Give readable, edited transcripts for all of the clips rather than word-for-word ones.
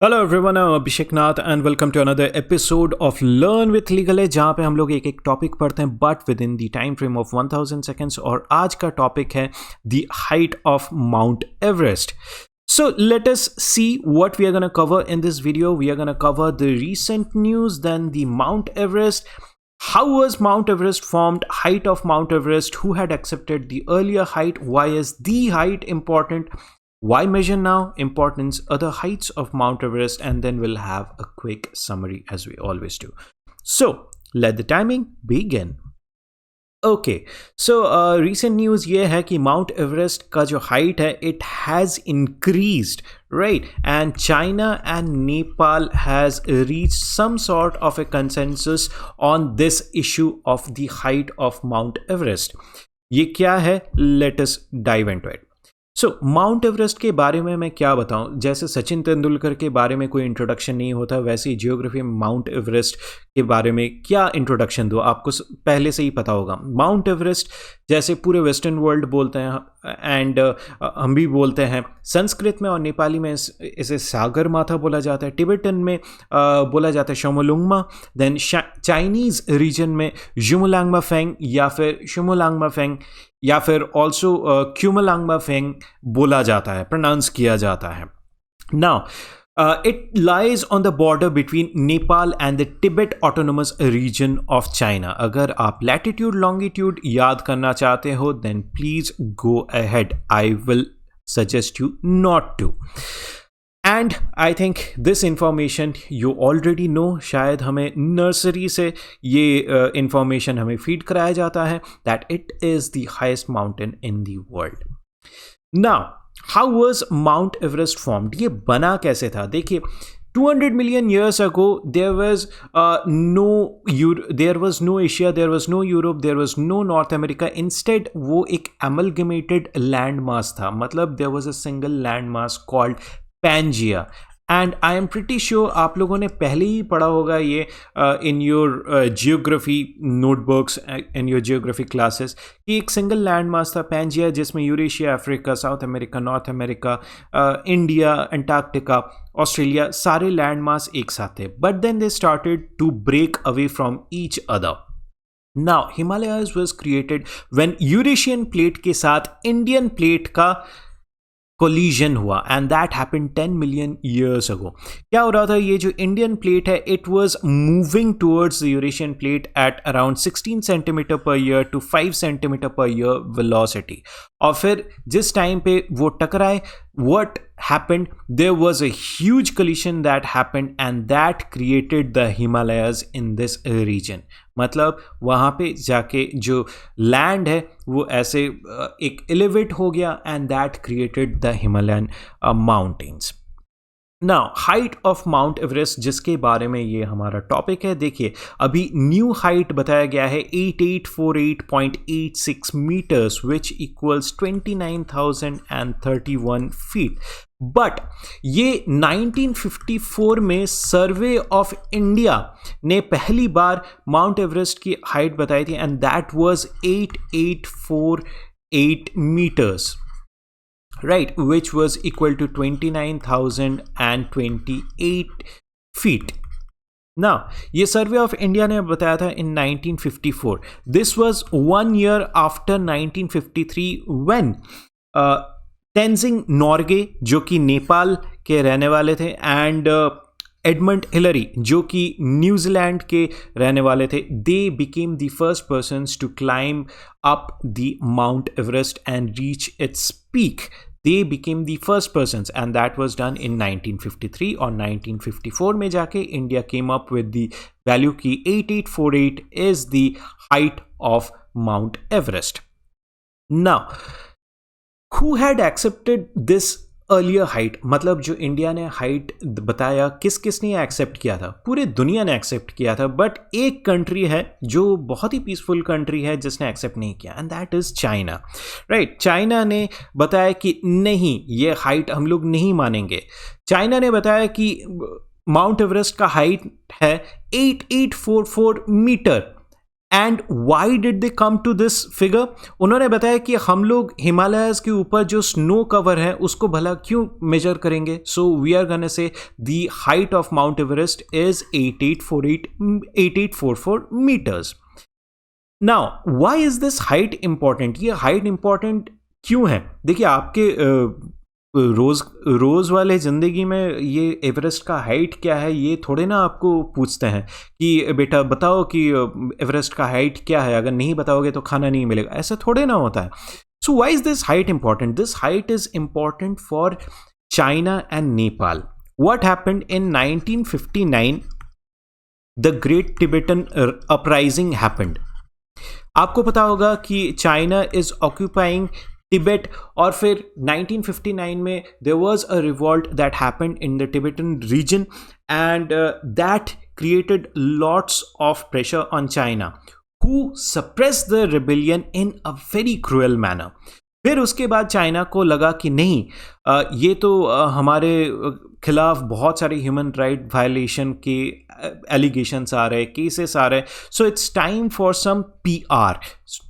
Hello everyone, I am Abhishek Nath and welcome to another episode of learn with legal edge, जहाँ पे हम लोग एक एक टॉपिक पढ़ते हैं but within the time frame of 1000 seconds. और आज का टॉपिक है the height of mount Everest. So let us see what we are going to cover in this video. We are going to cover the recent news, then the Mount Everest. How was Mount Everest formed? Height of Mount Everest. Who had accepted the earlier height? Why is the height important? Why measure now? Importance, other heights of Mount Everest, and then we'll have a quick summary as we always do. So let the timing begin. Okay so recent news ये है कि Mount Everest का जो height है it has increased, right, and China and Nepal has reach some sort of a consensus on this issue of the height of mount Everest. ये क्या है? Let us dive into it. So Mount Everest के बारे में मैं क्या बताऊं. जैसे सचिन तेंदुलकर के बारे में कोई इंट्रोडक्शन नहीं होता, वैसे ही जियोग्राफी में माउंट एवरेस्ट के बारे में क्या इंट्रोडक्शन दो, आपको पहले से ही पता होगा. माउंट एवरेस्ट जैसे पूरे वेस्टर्न वर्ल्ड बोलते हैं एंड हम भी बोलते हैं. संस्कृत में और नेपाली में इसे सागर माथा बोला जाता है. टिबेटन में बोला जाता है शोमोलुंगमा. देन चाइनीज़ रीजन में जुमुलांगमा फेंग या फिर शुमुलांगमा फेंग या फिर ऑल्सो क्यूमलांगमा फेंग बोला जाता है, प्रोनाउंस किया जाता है. Now it lies on the border between Nepal and the Tibet Autonomous Region of China. अगर आप latitude longitude याद करना चाहते हो then please go ahead. I will suggest you not to. And I think this information you already know. शायद हमें nursery से ये information हमें फीड कराया जाता है that it is the highest mountain in the world. Now How was Mount Everest formed? ये बना कैसे था? देखिए 200 million years ago there was no Asia, there was no Europe, there was no North America. Instead वो एक amalgamated land mass था. मतलब there was a single land mass called Pangaea. And I am pretty sure आप लोगों ने पहले ही पढ़ा होगा ये in your geography notebooks, in your geography classes, कि एक सिंगल लैंड मास था पैंजिया, जिसमें Eurasia, Africa, South America, North America, India, Antarctica, Australia, सारे लैंड मास एक साथ थे. But then they started to break away from each other. Now Himalayas was created when Eurasian plate के साथ Indian plate का collision हुआ and that happened 10 million years ago. क्या हो रहा था? ये जो इंडियन प्लेट है it was moving towards the Eurasian plate at around 16 centimetre per year to 5 centimetre per year velocity. और फिर जिस टाइम पे वो टकराए, what happened? There was a huge collision that happened and that created the Himalayas in this region. मतलब वहाँ पे जाके जो लैंड है वो ऐसे एक एलिवेट हो गया and that created the Himalayan mountains. Now height of mount Everest, जिसके बारे में ये हमारा टॉपिक है. देखिए अभी न्यू हाइट बताया गया है 8848.86 metres which equals 29,031 feet. But ये 1954 में सर्वे ऑफ इंडिया ने पहली बार माउंट एवरेस्ट की हाइट बताई थी and that was 8848 meters. Right, which was equal to 29,028 feet. Now, ये सर्वे ऑफ इंडिया ने बताया था in 1954. This was 1 year after 1953 when Tenzing Norgay, जो कि नेपाल के रहने वाले थे, and एडमंड हिलरी, जो कि न्यूजीलैंड के रहने वाले थे, they became the first persons to climb up the Mount Everest and reach its peak. They became the first persons and that was done in 1953. और 1954 में जाके India came up with the value की 8848 is the height of Mount Everest. Now, who had accepted this earlier height? मतलब जो India ने height बताया, किस किस ने एक्सेप्ट किया था? पूरे दुनिया ने एक्सेप्ट किया था, बट एक कंट्री है जो बहुत ही पीसफुल कंट्री है जिसने एक्सेप्ट नहीं किया and that is China. Right, China ने बताया कि नहीं, ये हाइट हम लोग नहीं मानेंगे. चाइना ने बताया कि माउंट एवरेस्ट का हाइट है 8844 metre and why did they come to this figure? उन्होंने बताया कि हम लोग हिमालयाज के ऊपर जो स्नो कवर है उसको भला क्यों मेजर करेंगे? So we are gonna say the height of mount Everest is 8844 metres. Now why is this height important? ये हाइट इंपॉर्टेंट क्यों है? देखिए, आपके रोज वाले ज़िंदगी में ये एवरेस्ट का हाइट क्या है ये थोड़े ना आपको पूछते हैं कि बेटा बताओ कि एवरेस्ट का हाइट क्या है, अगर नहीं बताओगे तो खाना नहीं मिलेगा. ऐसा थोड़े ना होता है. So why is this height important? This height is important for China and Nepal. What happened in 1959? The great Tibetan uprising happened. आपको पता होगा कि चाइना इज ऑक्यूपाइंग तिब्बत, और फिर 1959 में there was a revolt that happened in the Tibetan region and that created lots of pressure on China, who suppressed the rebellion in a very cruel manner. फिर उसके बाद चाइना को लगा कि नहीं, ये तो हमारे खिलाफ बहुत सारे ह्यूमन राइट वायलेशन के एलिगेशंस आ रहे, केसेस आ रहे. So it's time for some PR,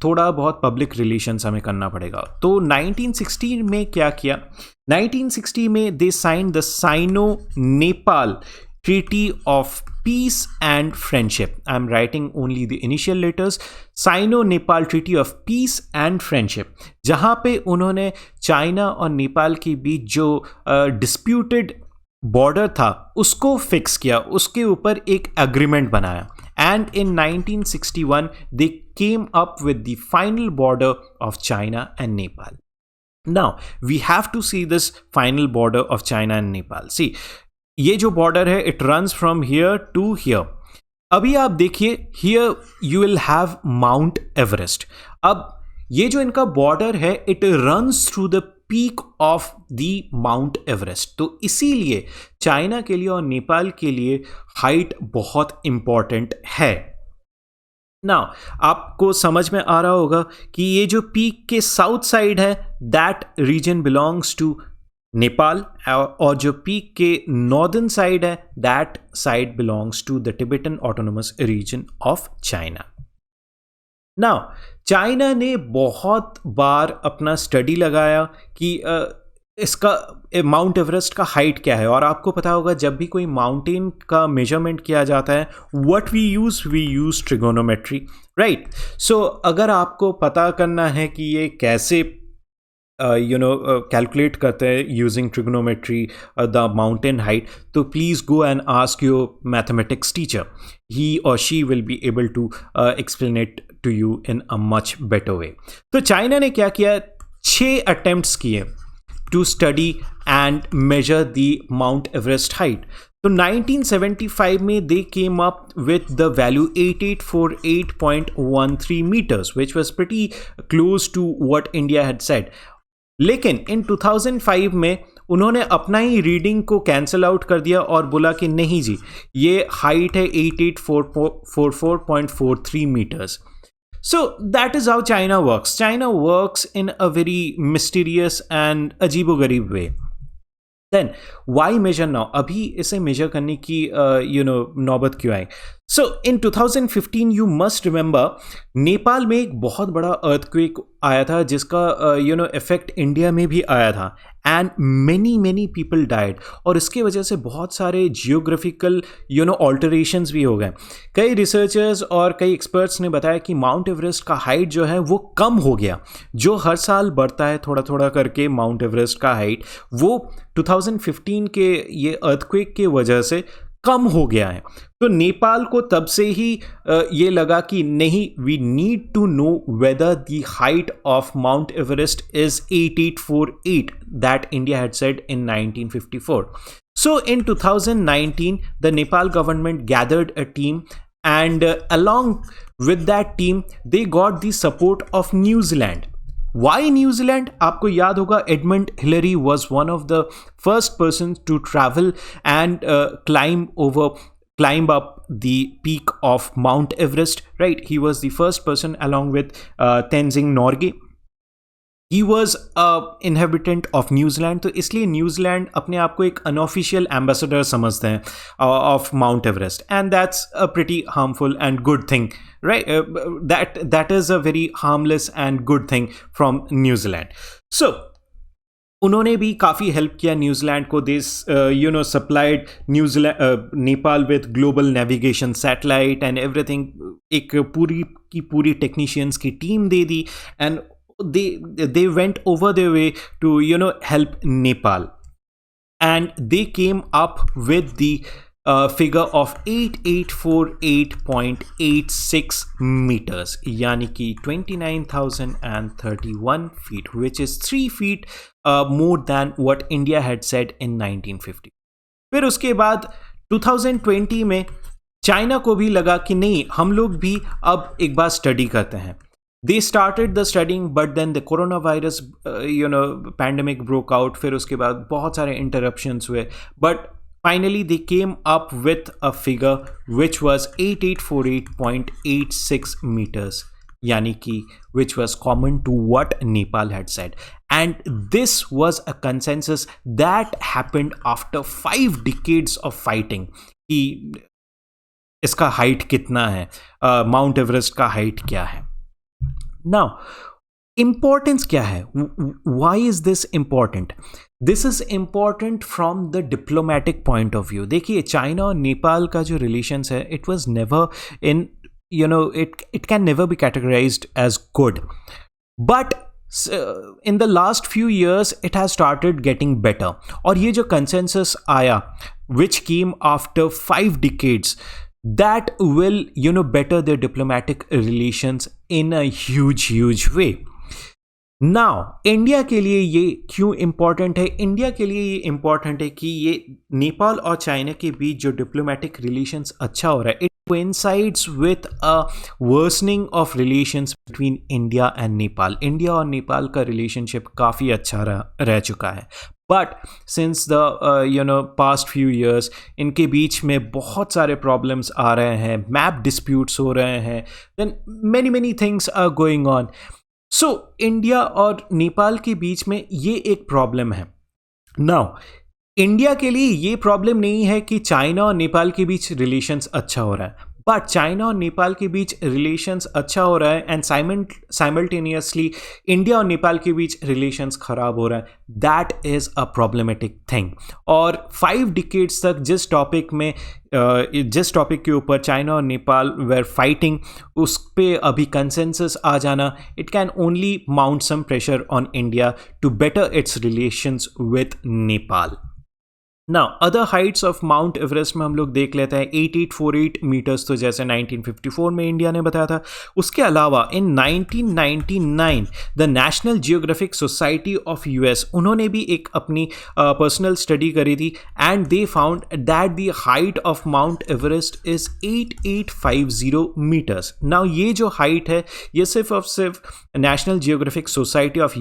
थोड़ा बहुत पब्लिक रिलेशंस हमें करना पड़ेगा. तो 1960 में क्या किया? 1960 में they sign the Sino Nepal Treaty of Peace and Friendship. I'm writing only the initial letters. Sino-Nepal Treaty of Peace and Friendship, जहाँ पे उन्होंने चाइना और नेपाल के बीच जो डिस्प्यूटेड बॉर्डर था उसको फिक्स किया, उसके ऊपर एक एग्रीमेंट बनाया. And in 1961 they came up with the final border of China and Nepal. Now we have to see this final border of China and Nepal. See, ये जो बॉर्डर है it runs from here to here. अभी आप देखिए, here you will have Mount Everest. अब ये जो इनका बॉर्डर है it runs through the peak of the Mount Everest. तो इसीलिए चाइना के लिए और नेपाल के लिए हाइट बहुत इंपॉर्टेंट है. नाउ आपको समझ में आ रहा होगा कि ये जो पीक के साउथ साइड है that region belongs to Nepal, और जो पीक के नॉर्दर्न साइड है that side belongs to the Tibetan autonomous region of China. Now China ने बहुत बार अपना स्टडी लगाया कि इसका माउंट एवरेस्ट का हाइट क्या है. और आपको पता होगा जब भी कोई माउंटेन का मेजरमेंट किया जाता है what we use trigonometry, right. So अगर आपको पता करना है कि ये कैसे कैलकुलेट करते हैं using trigonometry the mountain height, तो please go and ask your mathematics teacher. He और she will be able to explain it to you in a much better way. तो चाइना ने क्या किया, 6 अटेम्प्ट्स किए to study and measure the Mount Everest height. तो 1975 में they came up with the value 8848.13 metres, which was pretty close to what India had said. लेकिन इन 2005 में उन्होंने अपना ही रीडिंग को कैंसिल आउट कर दिया और बोला कि नहीं जी, ये हाइट है 8844.43 metres. So that is how China works. China works in a very mysterious and अजीबोगरीब way. Then why measure now? अभी इसे मेजर करने की नौबत क्यों आई? So in 2015 you must remember Nepal में एक बहुत बड़ा अर्थक्वेक आया था जिसका इफेक्ट इंडिया में भी आया था एंड मेनी पीपल डाइड. और इसके वजह से बहुत सारे जियोग्राफिकल ऑल्टरेशंस भी हो गए. कई रिसर्चर्स और कई एक्सपर्ट्स ने बताया कि माउंट एवरेस्ट का हाइट जो है वो कम हो गया, जो हर साल बढ़ता है थोड़ा थोड़ा करके माउंट एवरेस्ट का हाइट, वो 2015 के ये अर्थक्वेक के वजह से कम हो गया है. तो नेपाल को तब से ही ये लगा कि नहीं, we need to know whether the height of mount Everest is 8848 that India had said in 1954. So in 2019 the Nepal government gathered a team, and along with that team they got the support of New Zealand. Why New Zealand? आपको याद होगा Edmund Hillary was one of the first persons to travel and climb up the peak of Mount Everest, right? He was the first person along with Tenzing Norgay. He was inhabitant of New Zealand, तो इसलिए New Zealand अपने आप को एक unofficial ambassador समझते हैं of mount Everest, and that's a pretty harmful and good thing, right? That is a very harmless and good thing from New Zealand. So उन्होंने भी काफ़ी हेल्प किया न्यूजीलैंड को. This supplied New Zealand Nepal with global navigation satellite and everything. एक पूरी की पूरी technicians की टीम दे दी, and they went over their way to help Nepal, and they came up with the figure of 8848.86 meters, यानी कि 29,031 feet, which is 3 feet more than what India had said in 1950. फिर उसके बाद 2020 में China को भी लगा कि नहीं, हम लोग भी अब एक बार स्टडी करते हैं. They started the studying, but then the coronavirus pandemic broke out. फिर उसके बाद बहुत सारे interruptions हुए, but finally they came up with a figure which was 8848.86 meters, यानी कि which was common to what Nepal had said. And this was a consensus that happened after 5 decades of fighting कि इसका height कितना है, mount Everest का height क्या है. Now, importance क्या है? Why is this important? This is important from the diplomatic point of view. देखिए, चाइना और नेपाल का जो relations है, it was never in, it can never be categorized as good. But in the last few years, it has started getting better. और ये जो consensus आया, which came after 5 decades, that will better their diplomatic relations in a huge way. Now, India के लिए ये क्यों important है? India के लिए ये इम्पॉर्टेंट है कि ये नेपाल और चाइना के बीच जो डिप्लोमेटिक रिलेशंस अच्छा हो रहा है, it coincides with a worsening of relations between India and Nepal. India और नेपाल का रिलेशनशिप काफ़ी अच्छा रह चुका है. But since the past few years, इनके बीच में बहुत सारे problems आ रहे हैं, map disputes हो रहे हैं, then many things are going on. So India और नेपाल के बीच में ये एक problem है. Now, इंडिया के लिए ये प्रॉब्लम नहीं है कि चाइना और नेपाल के बीच रिलेशंस अच्छा हो रहा है, बट चाइना और नेपाल के बीच रिलेशंस अच्छा हो रहा है एंड साइमल्टेनियसली इंडिया और नेपाल के बीच रिलेशंस खराब हो रहा है. That is a problematic thing. और 5 डिकेड्स तक जिस टॉपिक के ऊपर चाइना और नेपाल वेर फाइटिंग, उस पे अभी कंसेंसस आ जाना, it can only mount some pressure on India to better its relations with Nepal. Now, other heights of Mount Everest में हम लोग देख लेते हैं. 8848 मीटर्स तो जैसे 1954 में इंडिया ने बताया था. उसके अलावा in 1999 the National Geographic Society of US, उन्होंने भी एक अपनी पर्सनल स्टडी करी थी, and they found that the height of mount Everest is 8850 metres. Now ये जो हाइट है, ये सिर्फ और सिर्फ National Geographic Society of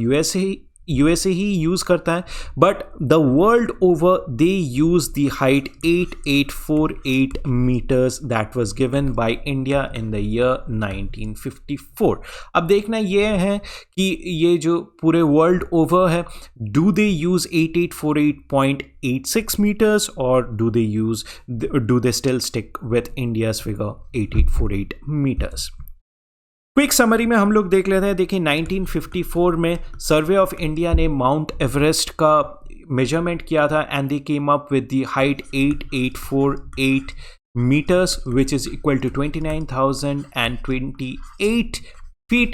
USA ही यूज़ करता है, but the world over they use the height 8848 metres that was given by India in the year 1954. अब देखना ये है कि ये जो पूरे वर्ल्ड ओवर है, डू दे यूज़ 8848.86 मीटर्स और do they still stick with India's figure 8848 metres. Quick summary में हम लोग देख लेते हैं. देखिए, 1954 में सर्वे ऑफ इंडिया ने माउंट एवरेस्ट का मेजरमेंट किया था, and they came up with the height 8848 meters, which is equal to 29,028 feet.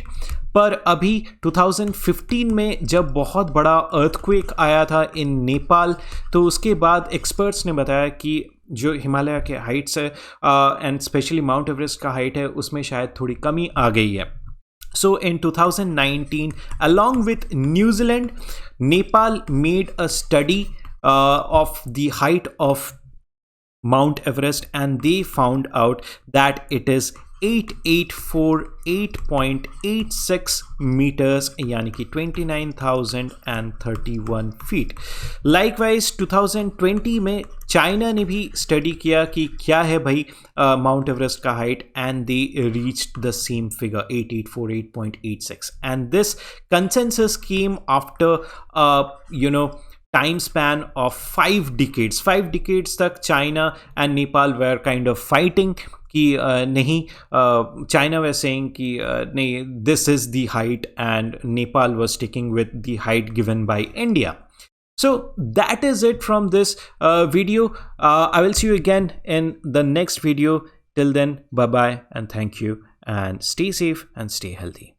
पर अभी 2015 में जब बहुत बड़ा अर्थक्वेक आया था इन नेपाल, तो उसके बाद एक्सपर्ट्स ने बताया कि जो हिमालय के हाइट्स है एंड स्पेशली माउंट एवरेस्ट का हाइट है, उसमें शायद थोड़ी कमी आ गई है. So in 2019, along with New Zealand, Nepal made a study of the height of Mount Everest, and they found out that it is 8,848.86 metres यानी कि 29,031 फीट। लाइकवाइज 2020 में चाइना ने भी स्टडी किया कि क्या है भाई माउंट एवरेस्ट का height, and they reached the same figure 8,848.86, and this consensus came after time span of 5 decades. 5 decades तक China and Nepal were kind of fighting कि नहीं, चाइना was saying कि नहीं, this is the height, and Nepal was sticking with the height given by India. So that is it from this video. I will see you again in the next video. Till then, bye bye and thank you, and stay safe and stay healthy.